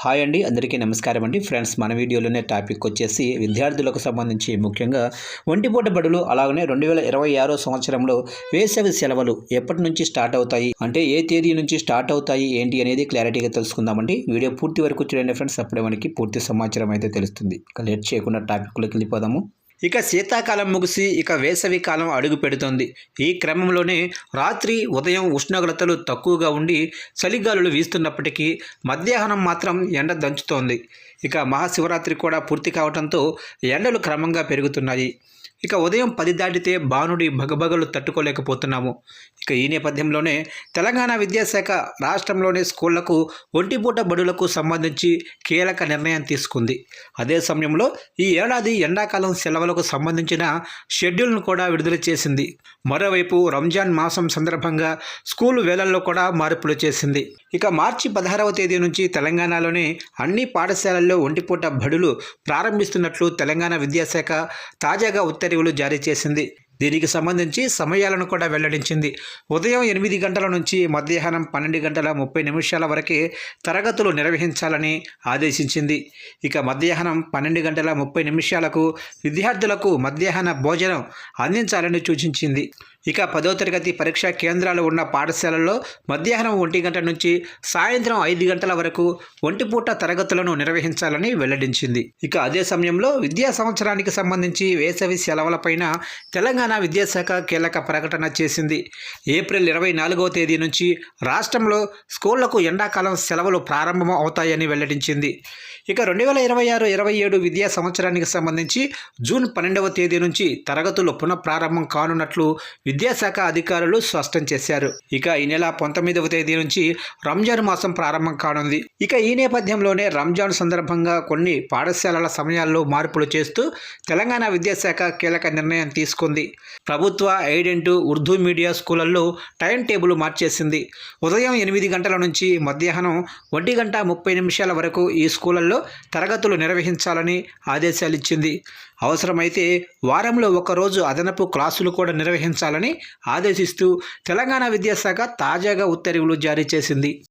Hi అండి, అందరికీ నమస్కారం అండి. ఫ్రెండ్స్, మన వీడియోలోనే టాపిక్ వచ్చేసి విద్యార్థులకు సంబంధించి ముఖ్యంగా ఒంటిపూట బడులు అలాగనే 2026 సంవత్సరంలో వేసవి సెలవులు ఎప్పటి నుంచి స్టార్ట్ అవుతాయి, అంటే ఏ తేదీ నుంచి స్టార్ట్ అవుతాయి ఏంటి అనేది క్లారిటీగా తెలుసుకుందామండి. వీడియో పూర్తి వరకు చూడండి ఫ్రెండ్స్, అప్పుడే మనకి పూర్తి సమాచారం అయితే తెలుస్తుంది. ఇక లేట్ చేయకుండా టాపిక్లోకి వెళ్ళిపోదాము. ఇక శీతాకాలం ముగిసి ఇక వేసవి కాలం అడుగు పెడుతోంది. ఈ క్రమంలోనే రాత్రి ఉదయం ఉష్ణోగ్రతలు తక్కువగా ఉండి చలిగాలులు వీస్తున్నప్పటికీ మధ్యాహ్నం మాత్రం ఎండ దంచుతోంది. ఇక మహాశివరాత్రి కూడా పూర్తి కావడంతో ఎండలు క్రమంగా పెరుగుతున్నాయి. ఇక ఉదయం 10 దాటితే బానుడి భగభగలు తట్టుకోలేకపోతున్నాము. ఇక ఈ నేపథ్యంలోనే తెలంగాణ విద్యాశాఖ రాష్ట్రంలోని స్కూళ్లకు ఒంటిపూట బడులకు సంబంధించి కీలక నిర్ణయం తీసుకుంది. అదే సమయంలో ఈ ఏడాది ఎండాకాలం సెలవులకు సంబంధించిన షెడ్యూల్ను కూడా విడుదల చేసింది. మరోవైపు రంజాన్ మాసం సందర్భంగా స్కూలు వేళల్లో కూడా మార్పులు చేసింది. ఇక మార్చి 16వ తేదీ నుంచి తెలంగాణలోని అన్ని పాఠశాలల్లో ఒంటిపూట బడులు ప్రారంభిస్తున్నట్లు తెలంగాణ విద్యాశాఖ తాజాగా ఉత్తర్వులు జారీ చేసింది. దీనికి సంబంధించి సమయాలను కూడా వెల్లడించింది. ఉదయం 8 గంటల నుంచి మధ్యాహ్నం 12 గంటల 30 నిమిషాల వరకే తరగతులు నిర్వహించాలని ఆదేశించింది. ఇక మధ్యాహ్నం 12 గంటల 30 నిమిషాలకు విద్యార్థులకు మధ్యాహ్న భోజనం అందించాలని సూచించింది. ఇక 10వ తరగతి పరీక్షా కేంద్రాలు ఉన్న పాఠశాలల్లో మధ్యాహ్నం 1 గంట నుంచి సాయంత్రం 5 గంటల వరకు ఒంటిపూట తరగతులను నిర్వహించాలని వెల్లడించింది. ఇక అదే సమయంలో విద్యా సంవత్సరానికి సంబంధించి వేసవి సెలవులపైన తెలంగాణ విద్యాశాఖ కీలక ప్రకటన చేసింది. ఏప్రిల్ 24వ తేదీ నుంచి రాష్ట్రంలో స్కూళ్లకు ఎండాకాలం సెలవులు ప్రారంభం అవుతాయని వెల్లడించింది. ఇక 2026-27 విద్యా సంవత్సరానికి సంబంధించి జూన్ 12వ తేదీ నుంచి తరగతులు పునఃప్రారంభం కానున్నట్లు విద్యాశాఖ అధికారులు స్పష్టం చేశారు. ఇక ఈ నెల 19వ తేదీ నుంచి రంజాన్ మాసం ప్రారంభం కానుంది. ఇక ఈ నేపథ్యంలోనే రంజాన్ సందర్భంగా కొన్ని పాఠశాలల సమయాల్లో మార్పులు చేస్తూ తెలంగాణ విద్యాశాఖ కీలక నిర్ణయం తీసుకుంది. ప్రభుత్వ ఎయిడెడ్ ఉర్దూ మీడియా స్కూళ్లలో టైం టేబుల్ మార్చేసింది. ఉదయం 8 గంటల నుంచి మధ్యాహ్నం 1 గంట 30 నిమిషాల వరకు ఈ స్కూళ్లలో తరగతులు నిర్వహించాలని ఆదేశాలిచ్చింది. అవసరమైతే వారంలో ఒకరోజు అదనపు క్లాసులు కూడా నిర్వహించాలని ఆదేశిస్తూ తెలంగాణ విద్యాశాఖ తాజాగా ఉత్తర్వులు జారీ చేసింది.